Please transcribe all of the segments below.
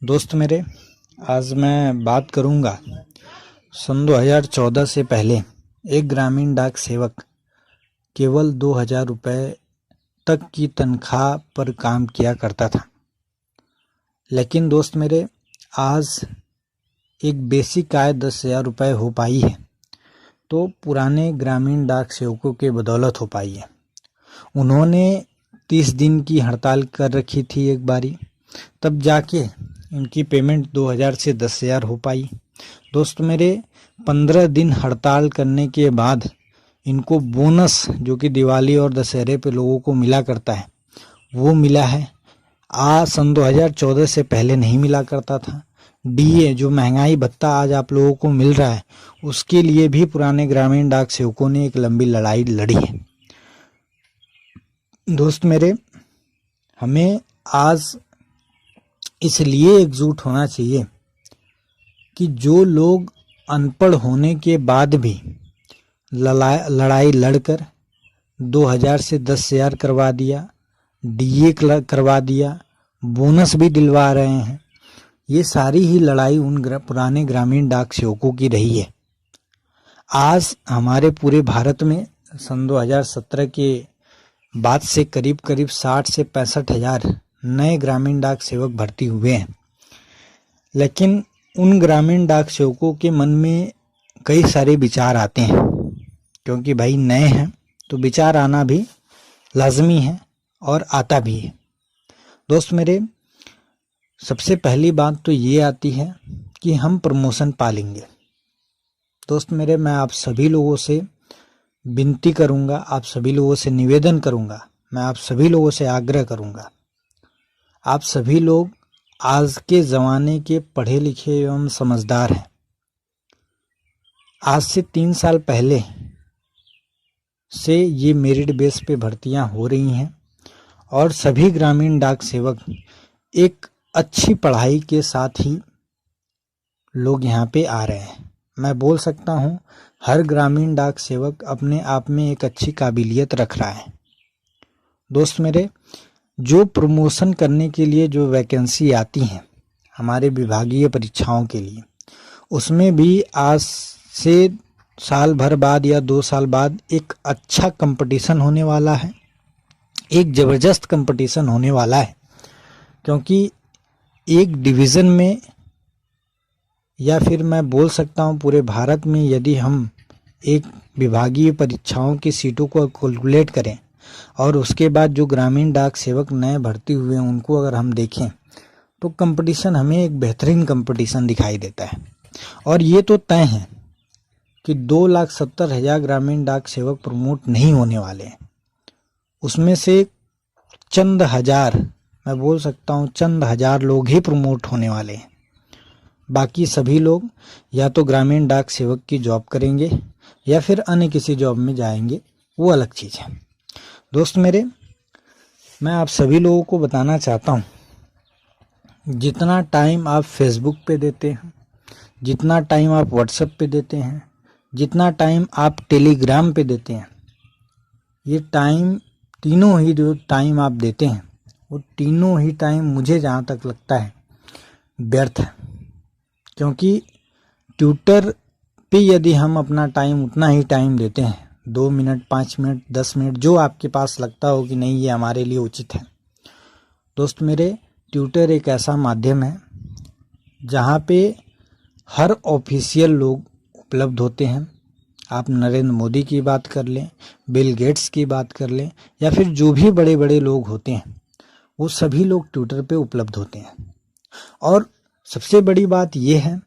दोस्त मेरे, आज मैं बात करूंगा सन 2014 से पहले एक ग्रामीण डाक सेवक केवल 2000 रुपये तक की तनख्वाह पर काम किया करता था। लेकिन दोस्त मेरे, आज एक बेसिक आय 10,000 रुपये हो पाई है तो पुराने ग्रामीण डाक सेवकों के बदौलत हो पाई है। उन्होंने 30 दिन की हड़ताल कर रखी थी एक बारी, तब जाके इनकी पेमेंट 2000 से 10,000 हो पाई। दोस्त मेरे, 15 दिन हड़ताल करने के बाद इनको बोनस जो कि दिवाली और दशहरे पे लोगों को मिला करता है वो मिला है। सन 2014 से पहले नहीं मिला करता था। डीए जो महंगाई भत्ता आज आप लोगों को मिल रहा है उसके लिए भी पुराने ग्रामीण डाक सेवकों ने एक लंबी लड़ाई लड़ी है। दोस्त मेरे, हमें आज इसलिए एकजुट होना चाहिए कि जो लोग अनपढ़ होने के बाद भी लड़ाई लड़कर 2000 से 10,000 करवा दिया, डीए करवा दिया, बोनस भी दिलवा रहे हैं, ये सारी ही लड़ाई उन पुराने ग्रामीण डाक सेवकों की रही है। आज हमारे पूरे भारत में सन 2017 के बाद से करीब 60 से 65 हजार नए ग्रामीण डाक सेवक भर्ती हुए हैं। लेकिन उन ग्रामीण डाक सेवकों के मन में कई सारे विचार आते हैं, क्योंकि भाई नए हैं तो विचार आना भी लाजमी है और आता भी है। दोस्त मेरे, सबसे पहली बात तो ये आती है कि हम प्रमोशन पालेंगे। दोस्त मेरे, मैं आप सभी लोगों से विनती करूंगा, आप सभी लोगों से निवेदन करूंगा, मैं आप सभी लोगों से आग्रह करूंगा, आप सभी लोग आज के ज़माने के पढ़े लिखे एवं समझदार हैं। आज से 3 साल पहले से ये मेरिट बेस पे भर्तियां हो रही हैं और सभी ग्रामीण डाक सेवक एक अच्छी पढ़ाई के साथ ही लोग यहाँ पे आ रहे हैं। मैं बोल सकता हूँ हर ग्रामीण डाक सेवक अपने आप में एक अच्छी काबिलियत रख रहा है। दोस्त मेरे, जो प्रमोशन करने के लिए जो वैकेंसी आती हैं हमारे विभागीय परीक्षाओं के लिए, उसमें भी आज से साल भर बाद या 2 साल बाद एक अच्छा कंपटीशन होने वाला है, एक ज़बरदस्त कंपटीशन होने वाला है। क्योंकि एक डिवीज़न में या फिर मैं बोल सकता हूँ पूरे भारत में यदि हम एक विभागीय परीक्षाओं की सीटों को कैलकुलेट करें और उसके बाद जो ग्रामीण डाक सेवक नए भर्ती हुए हैं उनको अगर हम देखें तो कंपटीशन हमें एक बेहतरीन कंपटीशन दिखाई देता है। और ये तो तय है कि 2,70,000 ग्रामीण डाक सेवक प्रमोट नहीं होने वाले हैं। उसमें से चंद हजार, मैं बोल सकता हूँ चंद हजार लोग ही प्रमोट होने वाले हैं। बाकी सभी लोग या तो ग्रामीण डाक सेवक की जॉब करेंगे या फिर अन्य किसी जॉब में जाएंगे, वो अलग चीज़ है। दोस्त मेरे, मैं आप सभी लोगों को बताना चाहता हूँ, जितना टाइम आप फेसबुक पे देते हैं, जितना टाइम आप व्हाट्सएप पे देते हैं, जितना टाइम आप टेलीग्राम पे देते हैं, ये टाइम तीनों ही जो टाइम आप देते हैं वो तीनों ही टाइम मुझे जहाँ तक लगता है व्यर्थ है। क्योंकि ट्विटर पे यदि हम अपना टाइम उतना ही टाइम देते हैं, 2 मिनट, 5 मिनट, 10 मिनट, जो आपके पास लगता हो कि नहीं ये हमारे लिए उचित है। दोस्त मेरे, ट्विटर एक ऐसा माध्यम है जहाँ पे हर ऑफिशियल लोग उपलब्ध होते हैं। आप नरेंद्र मोदी की बात कर लें, बिल गेट्स की बात कर लें, या फिर जो भी बड़े बड़े लोग होते हैं वो सभी लोग ट्विटर पे उपलब्ध होते हैं। और सबसे बड़ी बात यह है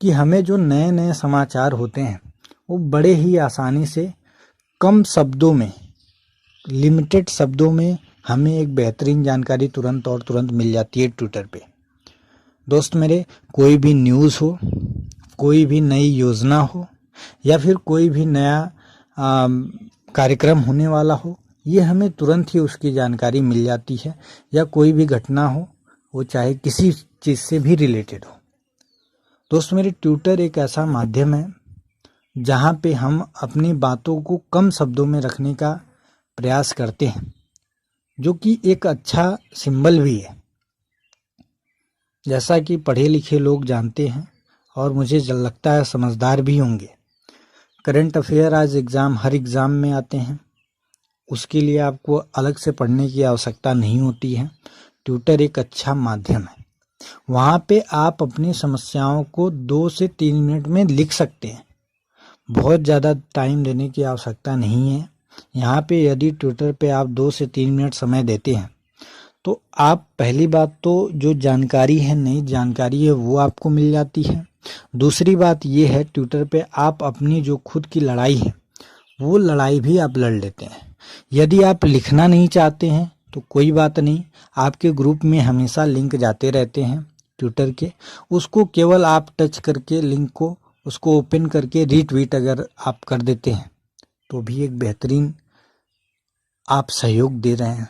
कि हमें जो नए नए समाचार होते हैं वो बड़े ही आसानी से कम शब्दों में, लिमिटेड शब्दों में हमें एक बेहतरीन जानकारी तुरंत मिल जाती है ट्विटर पे। दोस्त मेरे, कोई भी न्यूज़ हो, कोई भी नई योजना हो या फिर कोई भी नया कार्यक्रम होने वाला हो, ये हमें तुरंत ही उसकी जानकारी मिल जाती है। या कोई भी घटना हो, वो चाहे किसी चीज़ से भी रिलेटेड हो। दोस्त मेरे, ट्विटर एक ऐसा माध्यम है जहाँ पे हम अपनी बातों को कम शब्दों में रखने का प्रयास करते हैं, जो कि एक अच्छा सिंबल भी है। जैसा कि पढ़े लिखे लोग जानते हैं और मुझे लगता है समझदार भी होंगे, करंट अफेयर आज हर एग्ज़ाम में आते हैं। उसके लिए आपको अलग से पढ़ने की आवश्यकता नहीं होती है। ट्विटर एक अच्छा माध्यम है। वहाँ पे आप अपनी समस्याओं को 2 से 3 मिनट में लिख सकते हैं। बहुत ज़्यादा टाइम देने की आवश्यकता नहीं है। यहाँ पे यदि ट्विटर पे आप 2 से 3 मिनट समय देते हैं तो आप पहली बात तो जो जानकारी है, नई जानकारी है, वो आपको मिल जाती है। दूसरी बात ये है, ट्विटर पे आप अपनी जो खुद की लड़ाई है वो लड़ाई भी आप लड़ लेते हैं। यदि आप लिखना नहीं चाहते हैं तो कोई बात नहीं, आपके ग्रुप में हमेशा लिंक जाते रहते हैं ट्विटर के। उसको केवल आप टच करके लिंक को उसको ओपन करके रीट्वीट अगर आप कर देते हैं तो भी एक बेहतरीन आप सहयोग दे रहे हैं।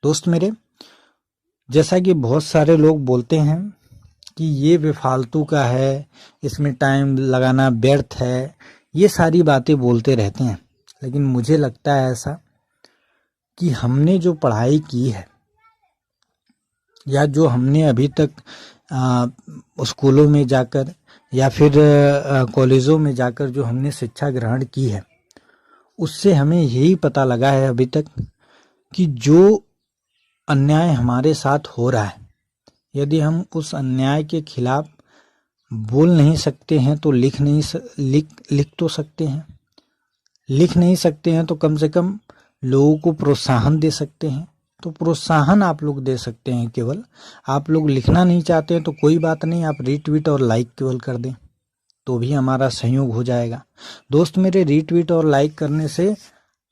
दोस्त मेरे, जैसा कि बहुत सारे लोग बोलते हैं कि ये बेफालतू का है, इसमें टाइम लगाना व्यर्थ है, ये सारी बातें बोलते रहते हैं। लेकिन मुझे लगता है ऐसा कि हमने जो पढ़ाई की है या जो हमने अभी तक स्कूलों में जाकर या फिर कॉलेजों में जाकर जो हमने शिक्षा ग्रहण की है, उससे हमें यही पता लगा है अभी तक कि जो अन्याय हमारे साथ हो रहा है, यदि हम उस अन्याय के खिलाफ बोल नहीं सकते हैं तो लिख तो सकते हैं। लिख नहीं सकते हैं तो कम से कम लोगों को प्रोत्साहन दे सकते हैं। तो प्रोत्साहन आप लोग दे सकते हैं। केवल आप लोग लिखना नहीं चाहते हैं तो कोई बात नहीं, आप रीट्वीट और लाइक केवल कर दें तो भी हमारा सहयोग हो जाएगा। दोस्त मेरे, रीट्वीट और लाइक करने से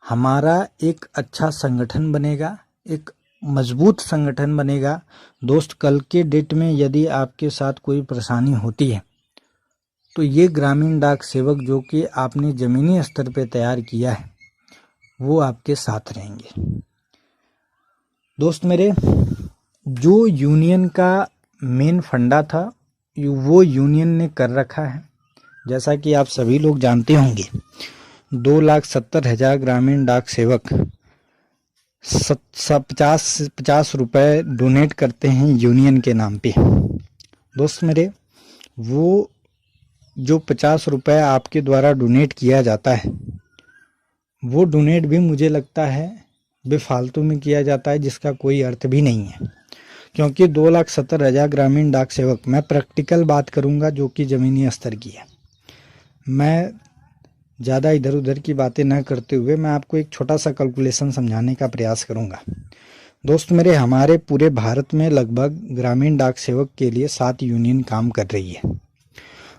हमारा एक अच्छा संगठन बनेगा, एक मजबूत संगठन बनेगा। दोस्त, कल के डेट में यदि आपके साथ कोई परेशानी होती है तो ये ग्रामीण डाक सेवक जो कि आपने ज़मीनी स्तर पे तैयार किया है वो आपके साथ रहेंगे। दोस्त मेरे, जो यूनियन का मेन फंडा था वो यूनियन ने कर रखा है। जैसा कि आप सभी लोग जानते होंगे, 2,70,000 ग्रामीण डाक सेवक 50 रुपये डोनेट करते हैं यूनियन के नाम पे। दोस्त मेरे, वो जो 50 रुपये आपके द्वारा डोनेट किया जाता है वो डोनेट भी मुझे लगता है बेफालतू में किया जाता है, जिसका कोई अर्थ भी नहीं है। क्योंकि 2,70,000 ग्रामीण डाक सेवक, मैं प्रैक्टिकल बात करूंगा जो कि ज़मीनी स्तर की है। मैं ज़्यादा इधर उधर की बातें न करते हुए मैं आपको एक छोटा सा कैलकुलेशन समझाने का प्रयास करूंगा। दोस्त मेरे, हमारे पूरे भारत में लगभग ग्रामीण डाक सेवक के लिए 7 यूनियन काम कर रही है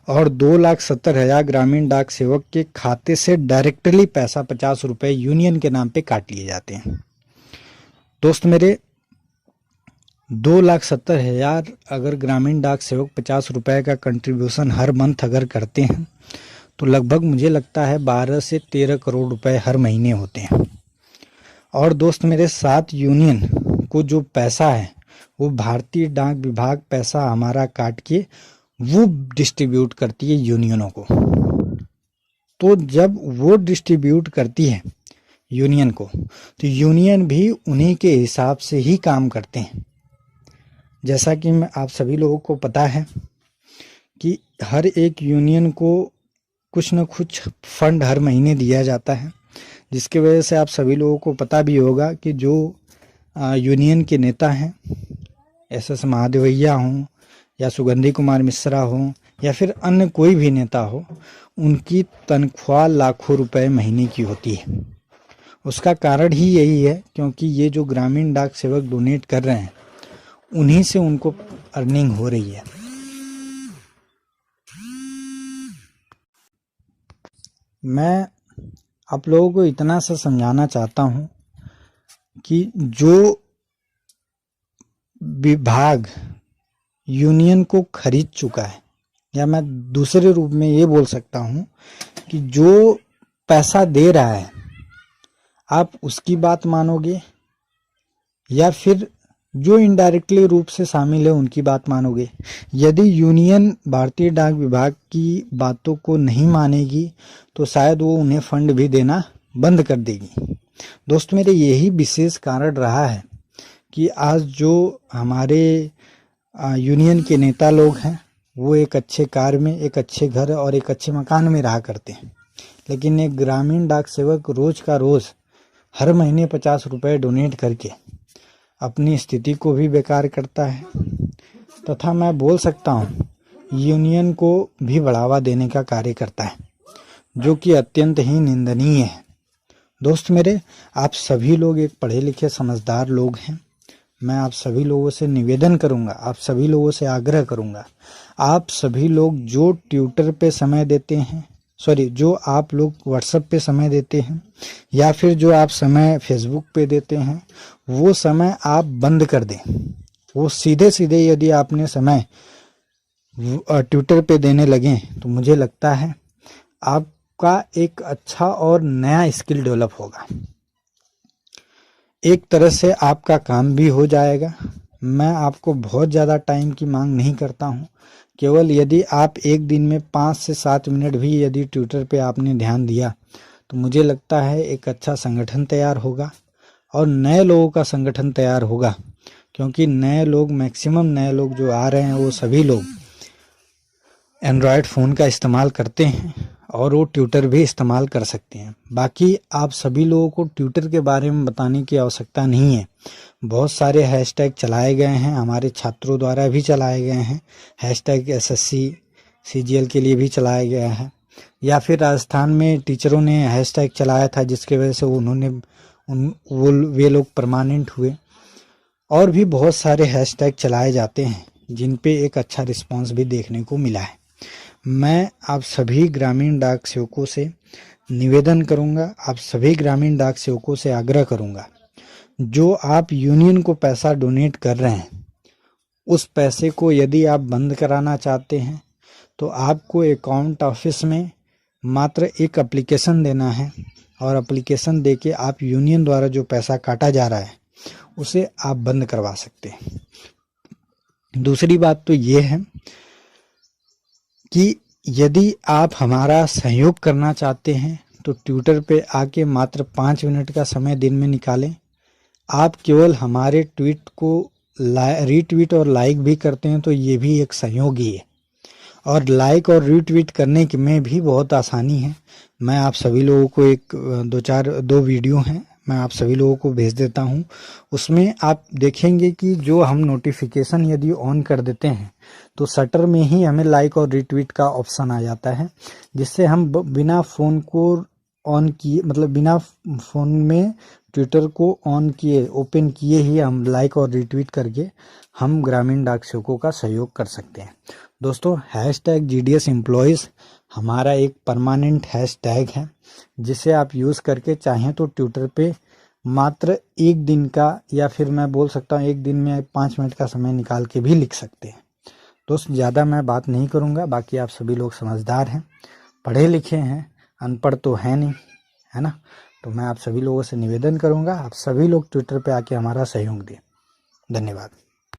और 2,70,000 ग्रामीण डाक सेवक के खाते से डायरेक्टली पैसा 50 रुपये यूनियन के नाम पे काट लिए जाते हैं। दोस्त मेरे, 2,70,000 अगर ग्रामीण डाक सेवक 50 रुपये का कंट्रीब्यूशन हर मंथ अगर करते हैं तो लगभग मुझे लगता है 12 से 13 करोड़ रुपए हर महीने होते हैं। और दोस्त मेरे, 7 यूनियन को जो पैसा है वो भारतीय डाक विभाग पैसा हमारा काट के वो डिस्ट्रीब्यूट करती है यूनियनों को। तो जब वो डिस्ट्रीब्यूट करती है यूनियन को तो यूनियन भी उन्हीं के हिसाब से ही काम करते हैं। जैसा कि आप सभी लोगों को पता है कि हर एक यूनियन को कुछ न कुछ फंड हर महीने दिया जाता है, जिसकी वजह से आप सभी लोगों को पता भी होगा कि जो यूनियन के नेता हैं, SS महादेवैया हों या सुगंधी कुमार मिश्रा हों या फिर अन्य कोई भी नेता हो, उनकी तनख्वाह लाखों रुपए महीने की होती है। उसका कारण ही यही है क्योंकि ये जो ग्रामीण डाक सेवक डोनेट कर रहे हैं उन्हीं से उनको अर्निंग हो रही है। मैं आप लोगों को इतना सा समझाना चाहता हूँ कि जो विभाग यूनियन को खरीद चुका है, या मैं दूसरे रूप में ये बोल सकता हूँ कि जो पैसा दे रहा है आप उसकी बात मानोगे या फिर जो इनडायरेक्टली रूप से शामिल है उनकी बात मानोगे। यदि यूनियन भारतीय डाक विभाग की बातों को नहीं मानेगी तो शायद वो उन्हें फंड भी देना बंद कर देगी। दोस्त मेरे, यही विशेष कारण रहा है कि आज जो हमारे यूनियन के नेता लोग हैं वो एक अच्छे कार में, एक अच्छे घर और एक अच्छे मकान में रहा करते हैं, लेकिन एक ग्रामीण डाक सेवक रोज का रोज हर महीने 50 रुपए डोनेट करके अपनी स्थिति को भी बेकार करता है तथा मैं बोल सकता हूँ यूनियन को भी बढ़ावा देने का कार्य करता है, जो कि अत्यंत ही निंदनीय है। दोस्त मेरे, आप सभी लोग एक पढ़े लिखे समझदार लोग हैं। मैं आप सभी लोगों से निवेदन करूंगा, आप सभी लोगों से आग्रह करूंगा, आप सभी लोग जो ट्विटर पे समय देते हैं, जो आप लोग व्हाट्सएप पे समय देते हैं या फिर जो आप समय फेसबुक पे देते हैं, वो समय आप बंद कर दें। वो सीधे सीधे यदि आपने समय ट्विटर पे देने लगे तो मुझे लगता है आपका एक अच्छा और नया स्किल डेवलप होगा। एक तरह से आपका काम भी हो जाएगा। मैं आपको बहुत ज़्यादा टाइम की मांग नहीं करता हूँ, केवल यदि आप एक दिन में 5 से 7 मिनट भी यदि ट्विटर पे आपने ध्यान दिया तो मुझे लगता है एक अच्छा संगठन तैयार होगा और नए लोगों का संगठन तैयार होगा, क्योंकि नए लोग, मैक्सिमम नए लोग जो आ रहे हैं वो सभी लोग एंड्रॉयड फ़ोन का इस्तेमाल करते हैं और वो ट्विटर भी इस्तेमाल कर सकते हैं। बाकी आप सभी लोगों को ट्विटर के बारे में बताने की आवश्यकता नहीं है। बहुत सारे हैशटैग चलाए गए हैं, हमारे छात्रों द्वारा भी चलाए गए हैं। हैशटैग SSC CGL के लिए भी चलाया गया है, या फिर राजस्थान में टीचरों ने हैशटैग चलाया था जिसके वजह से वे लोग परमानेंट हुए। और भी बहुत सारे हैशटैग चलाए जाते हैं जिन पे एक अच्छा रिस्पांस भी देखने को मिला है। मैं आप सभी ग्रामीण डाक सेवकों से निवेदन करूंगा, आप सभी ग्रामीण डाक सेवकों से आग्रह करूंगा, जो आप यूनियन को पैसा डोनेट कर रहे हैं उस पैसे को यदि आप बंद कराना चाहते हैं तो आपको अकाउंट ऑफिस में मात्र एक एप्लीकेशन देना है और एप्लीकेशन देके आप यूनियन द्वारा जो पैसा काटा जा रहा है उसे आप बंद करवा सकते हैं। दूसरी बात तो ये है कि यदि आप हमारा सहयोग करना चाहते हैं तो ट्विटर पे आके मात्र 5 मिनट का समय दिन में निकालें। आप केवल हमारे ट्वीट को रीट्वीट और लाइक भी करते हैं तो ये भी एक सहयोग ही है, और लाइक और रीट्वीट करने में भी बहुत आसानी है। मैं आप सभी लोगों को दो वीडियो हैं, मैं आप सभी लोगों को भेज देता हूं। उसमें आप देखेंगे कि जो हम नोटिफिकेशन यदि ऑन कर देते हैं तो शटर में ही हमें लाइक और रीट्वीट का ऑप्शन आ जाता है, जिससे हम बिना फ़ोन को ऑन किए, मतलब बिना फ़ोन में ट्विटर को ऑन किए, ओपन किए ही हम लाइक और रीट्वीट करके हम ग्रामीण डाक सेवकों का सहयोग कर सकते हैं। दोस्तों, हैशटैग GDS एम्प्लॉयज़ हमारा एक परमानेंट हैशटैग है, जिसे आप यूज़ करके चाहें तो ट्विटर पे मात्र एक दिन का, या फिर मैं बोल सकता हूँ एक दिन में 5 मिनट का समय निकाल के भी लिख सकते हैं। दोस्त, ज़्यादा मैं बात नहीं करूँगा। बाकी आप सभी लोग समझदार हैं, पढ़े लिखे हैं, अनपढ़ तो है नहीं, है ना। तो मैं आप सभी लोगों से निवेदन करूँगा, आप सभी लोग ट्विटर पे आके हमारा सहयोग दें। धन्यवाद।